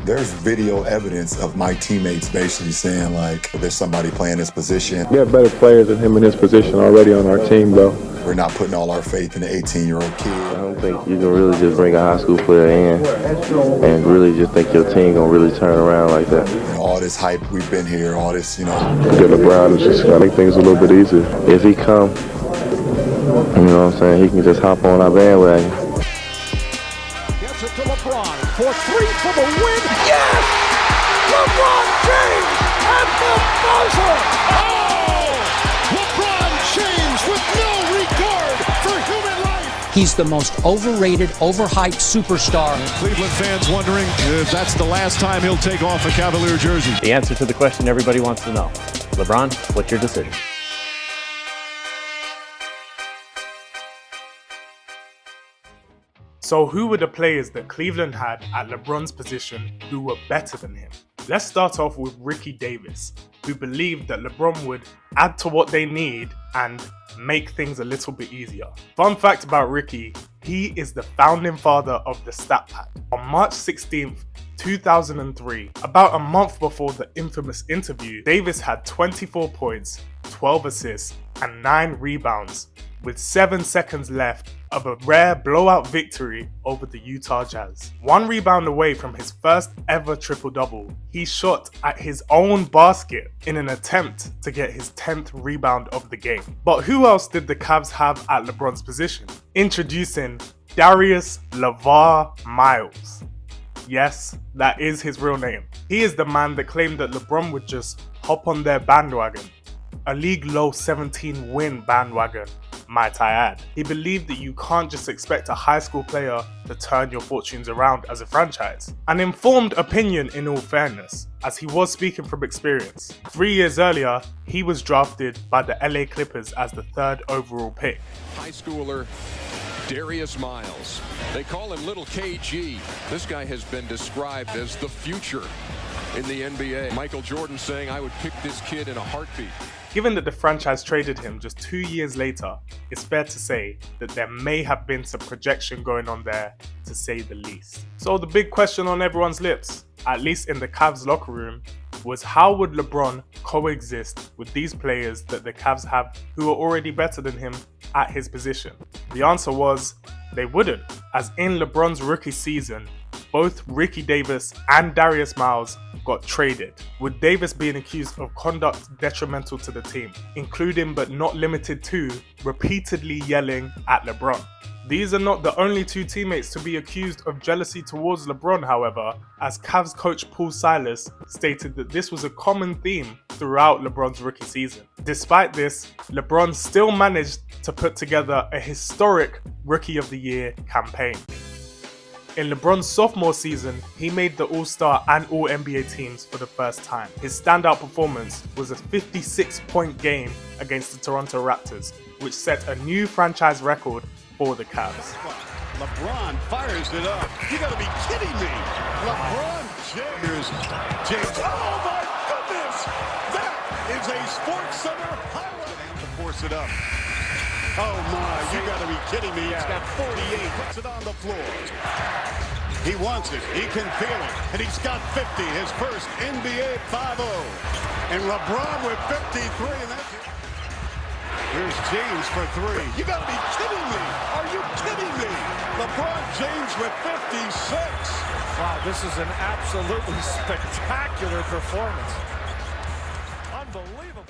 There's video evidence of my teammates basically saying, like, there's somebody playing this position. We have better players than him in this position already on our team, though. We're not putting all our faith in the 18-year-old kid. I don't think you can really just bring a high school player in and really just think your team gonna really turn around like that. You know, all this hype, we've been here, all this, Good LeBron is just gonna make things a little bit easier. If he come, you know what I'm saying, he can just hop on our bandwagon. Gets it to LeBron for three for the win. Yes! LeBron James at the buzzer! Oh! LeBron James with no regard for human life. He's the most overrated, overhyped superstar. And Cleveland fans wondering if that's the last time he'll take off a Cavalier jersey. The answer to the question everybody wants to know. LeBron, what's your decision? So who were the players that Cleveland had at LeBron's position who were better than him? Let's start off with Ricky Davis, who believed that LeBron would add to what they need and make things a little bit easier. Fun fact about Ricky, he is the founding father of the stat pad. On March 16th, 2003, about a month before the infamous interview, Davis had 24 points, 12 assists, and 9 rebounds, with 7 seconds left of a rare blowout victory over the Utah Jazz. 1 rebound away from his first ever triple-double, he shot at his own basket in an attempt to get his 10th rebound of the game. But who else did the Cavs have at LeBron's position? Introducing Darius Miles. Yes, that is his real name. He is the man that claimed that LeBron would just hop on their bandwagon. A league-low 17-win bandwagon, might I add. He believed that you can't just expect a high school player to turn your fortunes around as a franchise. An informed opinion in all fairness, as he was speaking from experience. 3 years earlier, he was drafted by the LA Clippers as the 3rd overall pick. High schooler Darius Miles. They call him Little KG. This guy has been described as the future in the NBA. Michael Jordan saying, I would pick this kid in a heartbeat. Given that the franchise traded him just 2 years later, it's fair to say that there may have been some projection going on there, to say the least. So the big question on everyone's lips, at least in the Cavs locker room, was how would LeBron coexist with these players that the Cavs have who are already better than him at his position? The answer was they wouldn't, as in LeBron's rookie season, both Ricky Davis and Darius Miles got traded, with Davis being accused of conduct detrimental to the team, including but not limited to repeatedly yelling at LeBron. These are not the only 2 teammates to be accused of jealousy towards LeBron, however, as Cavs coach Paul Silas stated that this was a common theme throughout LeBron's rookie season. Despite this, LeBron still managed to put together a historic Rookie of the Year campaign. In LeBron's sophomore season, he made the All-Star and All-NBA teams for the first time. His standout performance was a 56-point game against the Toronto Raptors, which set a new franchise record for the Cavs. LeBron fires it up. You gotta be kidding me. LeBron James. Oh my goodness! That is a Sports Center highlight. To force it up. Oh my, you gotta be kidding me. He's got 48, puts it on the floor. He wants it, he can feel it, and he's got 50, his first NBA 5-0. And LeBron with 53, and that's it. Here's James for 3. You gotta be kidding me. Are you kidding me? LeBron James with 56. Wow, this is an absolutely spectacular performance. Unbelievable.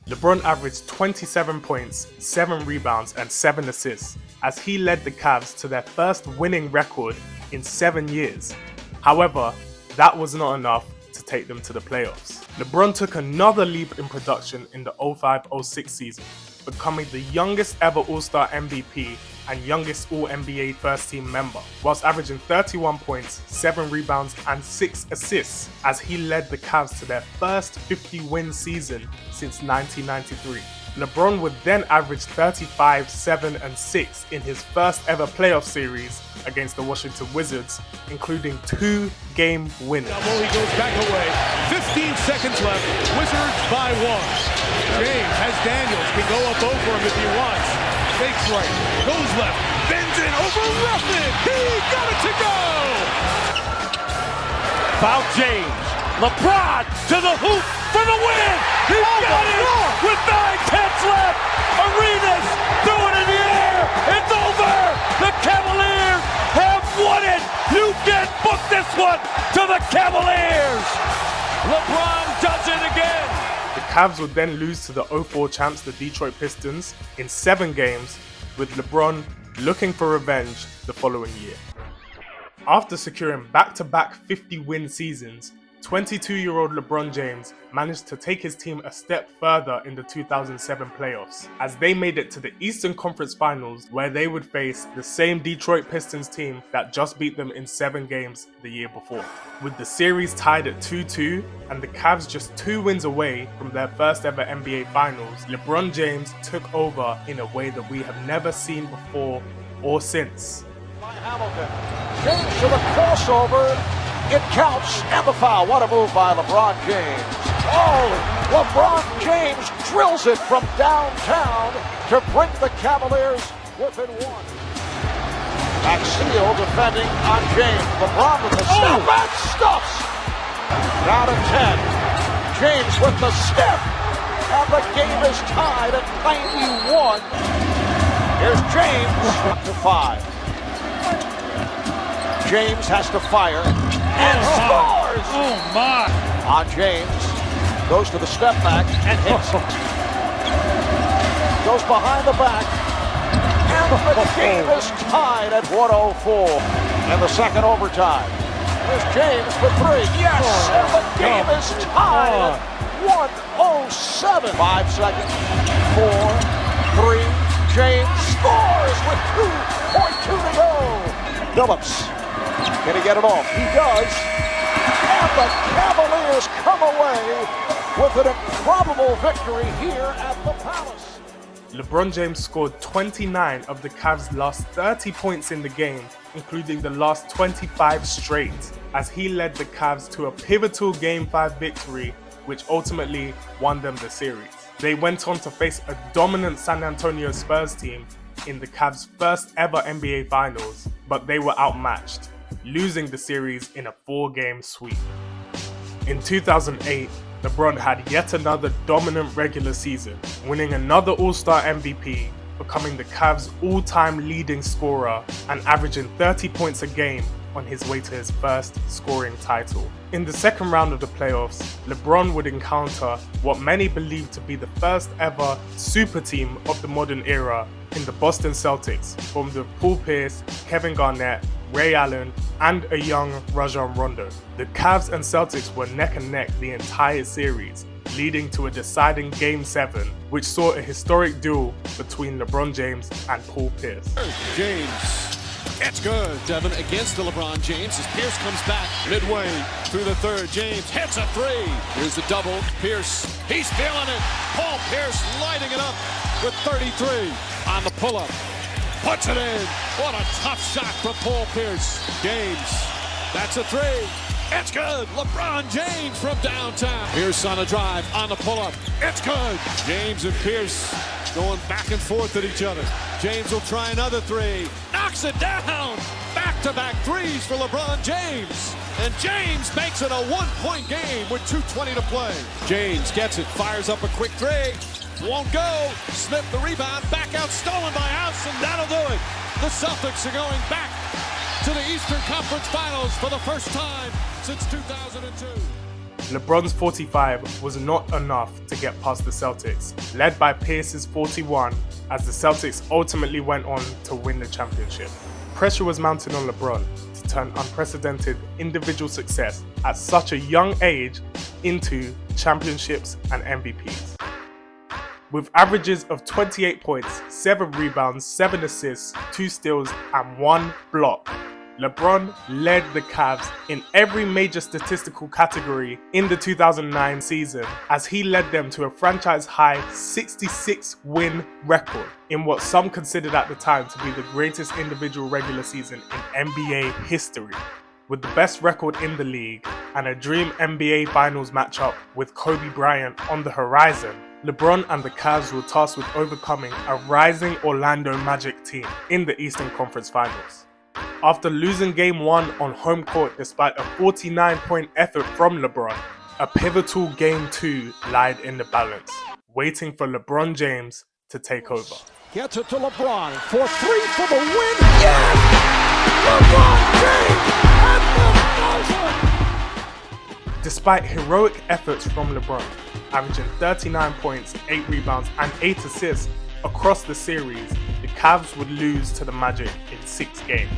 LeBron averaged 27 points, 7 rebounds, and 7 assists as he led the Cavs to their first winning record in 7 years. However, that was not enough to take them to the playoffs. LeBron took another leap in production in the 05-06 season, becoming the youngest ever All-Star MVP and youngest All-NBA first-team member, whilst averaging 31 points, 7 rebounds, and 6 assists as he led the Cavs to their first 50-win season since 1993. LeBron would then average 35, 7, and 6 in his first ever playoff series against the Washington Wizards, including 2-game winners. He goes back away. 15 seconds left. Wizards by 1. James has Daniels. Can go up over him if he wants. Fakes right. Goes left. Bends in over Ruffin. He got it to go. about James. LeBron to the hoop for the win. He's got it with 9/10 left. Arenas threw it in the air. It's over. The Cavaliers have won it. You can book this one to the Cavaliers. LeBron does it again. The Cavs would then lose to the 0-4 champs, the Detroit Pistons, in 7 games, with LeBron looking for revenge the following year. After securing back-to-back 50-win seasons, 22-year-old LeBron James managed to take his team a step further in the 2007 playoffs, as they made it to the Eastern Conference Finals, where they would face the same Detroit Pistons team that just beat them in 7 games the year before. With the series tied at 2-2 and the Cavs just 2 wins away from their first ever NBA Finals, LeBron James took over in a way that we have never seen before or since. Hamilton. James to the crossover. It counts, and the foul. What a move by LeBron James. Oh, LeBron James drills it from downtown to bring the Cavaliers within 1. Maxwell defending on James. LeBron with the step and stuffs. Down to 10. James with the step. And the game is tied at 91. Here's James up to 5. James has to fire and scores! Oh my! On James, goes to the step back and hits. Goes behind the back, and the game is tied at 104 in the second overtime. There's James for 3. Yes! And the game is tied at 107. 5 seconds. 4, 3. James scores with 2.2 to go. Phillips. Can he get it off? He does. And the Cavaliers come away with an improbable victory here at the Palace. LeBron James scored 29 of the Cavs' last 30 points in the game, including the last 25 straight, as he led the Cavs to a pivotal Game 5 victory, which ultimately won them the series. They went on to face a dominant San Antonio Spurs team in the Cavs' first ever NBA Finals, but they were outmatched, losing the series in a 4-game sweep. In 2008, LeBron had yet another dominant regular season, winning another All-Star MVP, becoming the Cavs' all-time leading scorer and averaging 30 points a game on his way to his first scoring title. In the second round of the playoffs, LeBron would encounter what many believe to be the first ever super team of the modern era in the Boston Celtics, formed of Paul Pierce, Kevin Garnett, Ray Allen, and a young Rajon Rondo. The Cavs and Celtics were neck and neck the entire series, leading to a deciding Game 7, which saw a historic duel between LeBron James and Paul Pierce. James. It's good. Devin against the LeBron James as Pierce comes back midway through the third. James hits a 3. Here's the double. Pierce, he's feeling it. Paul Pierce lighting it up with 33 on the pull-up. Puts it in. What a tough shot from Paul Pierce. James, that's a 3. It's good. LeBron James from downtown. Pierce on a drive on the pull-up. It's good. James and Pierce going back and forth at each other. James will try another 3. Knocks it down. Back-to-back 3s for LeBron James. And James makes it a 1-point game with 2:20 to play. James gets it. Fires up a quick 3. Won't go. Smith the rebound. Back out. Stolen by House. And that'll do it. The Celtics are going back to the Eastern Conference Finals for the first time since 2002. LeBron's 45 was not enough to get past the Celtics, led by Pierce's 41, as the Celtics ultimately went on to win the championship. Pressure was mounting on LeBron to turn unprecedented individual success at such a young age into championships and MVPs. With averages of 28 points, 7 rebounds, 7 assists, 2 steals, and 1 block, LeBron led the Cavs in every major statistical category in the 2009 season, as he led them to a franchise-high 66-win record in what some considered at the time to be the greatest individual regular season in NBA history. With the best record in the league and a dream NBA Finals matchup with Kobe Bryant on the horizon, LeBron and the Cavs were tasked with overcoming a rising Orlando Magic team in the Eastern Conference Finals. After losing Game 1 on home court despite a 49-point effort from LeBron, a pivotal Game 2 lied in the balance, waiting for LeBron James to take over. Gets it to LeBron for three for the win. Yes! LeBron James at the buzzer! Despite heroic efforts from LeBron, averaging 39 points, 8 rebounds, and 8 assists across the series, the Cavs would lose to the Magic in 6 games.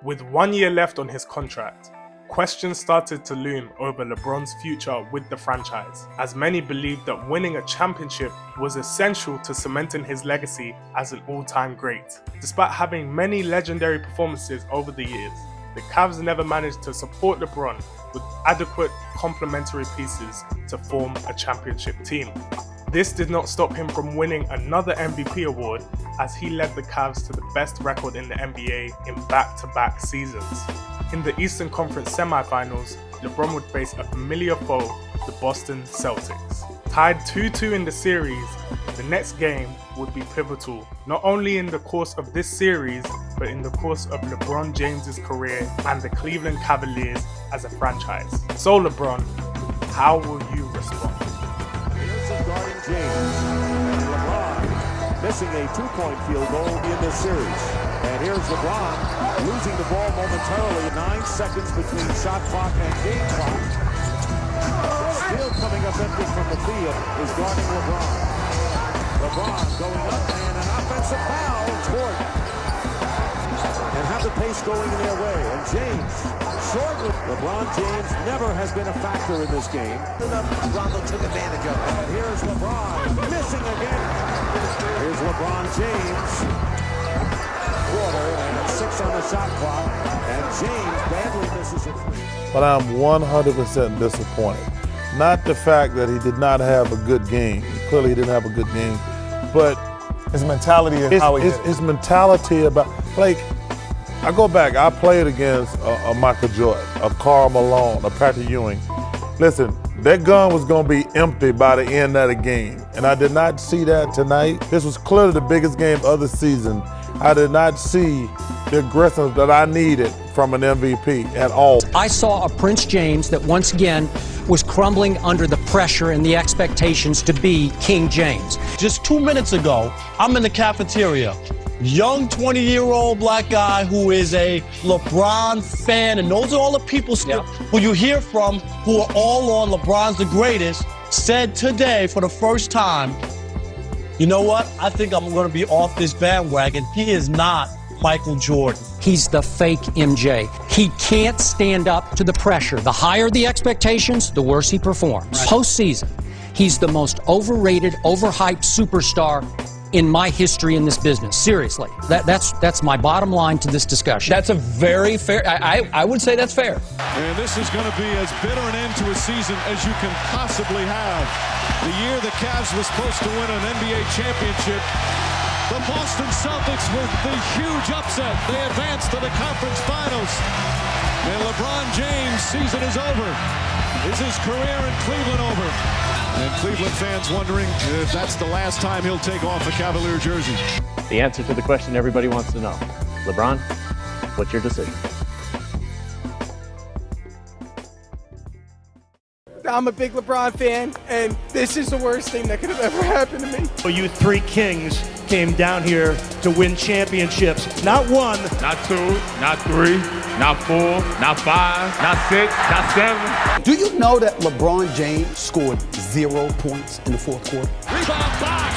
With 1 year left on his contract, questions started to loom over LeBron's future with the franchise, as many believed that winning a championship was essential to cementing his legacy as an all-time great. Despite having many legendary performances over the years, the Cavs never managed to support LeBron with adequate complementary pieces to form a championship team. This did not stop him from winning another MVP award, as he led the Cavs to the best record in the NBA in back-to-back seasons. In the Eastern Conference semifinals, LeBron would face a familiar foe, the Boston Celtics. Tied 2-2 in the series, the next game would be pivotal, not only in the course of this series, but in the course of LeBron James's career and the Cleveland Cavaliers as a franchise. So LeBron, how will you respond? Here's the guarding James. LeBron missing a two-point field goal in this series. And here's LeBron losing the ball momentarily. 9 seconds between shot clock and game clock. Still coming up empty from the field is guarding LeBron. LeBron going up and an offensive foul. Jordan. And have the pace going in their way. And James, short with LeBron James never has been a factor in this game. Rondo took advantage of it. And here's LeBron missing again. Here's LeBron James. Quarter and 6 on the shot clock. And James badly misses a three. But I'm 100% disappointed. Not the fact that he did not have a good game. Clearly he didn't have a good game. But his mentality and how he did it. His mentality about, like, I go back, I played against a Michael Jordan, a Karl Malone, a Patrick Ewing. Listen, that gun was going to be empty by the end of the game. And I did not see that tonight. This was clearly the biggest game of the season. I did not see the aggressiveness that I needed from an MVP at all. I saw a Prince James that once again was crumbling under the pressure and the expectations to be King James. Just 2 minutes ago, I'm in the cafeteria. Young 20-year-old black guy who is a LeBron fan, and those are all the people who you hear from who are all on LeBron's the greatest, said today for the first time, you know what? I think I'm going to be off this bandwagon. He is not Michael Jordan. He's the fake MJ. He can't stand up to the pressure. The higher the expectations, the worse he performs. Right. Postseason, he's the most overrated, overhyped superstar in my history in this business. Seriously. That's my bottom line to this discussion. That's a very fair, I would say that's fair. And this is going to be as bitter an end to a season as you can possibly have. The year the Cavs were supposed to win an NBA championship, the Boston Celtics with the huge upset. They advanced to the conference finals. And LeBron James' season is over. Is his career in Cleveland over? And Cleveland fans wondering if that's the last time he'll take off a Cavalier jersey. The answer to the question everybody wants to know. LeBron, what's your decision? I'm a big LeBron fan, and this is the worst thing that could have ever happened to me. So you three kings came down here to win championships. Not 1, not 2, not 3, not 4, not 5, not 6, not 7. Do you know that LeBron James scored 0 points in the fourth quarter? Rebound back.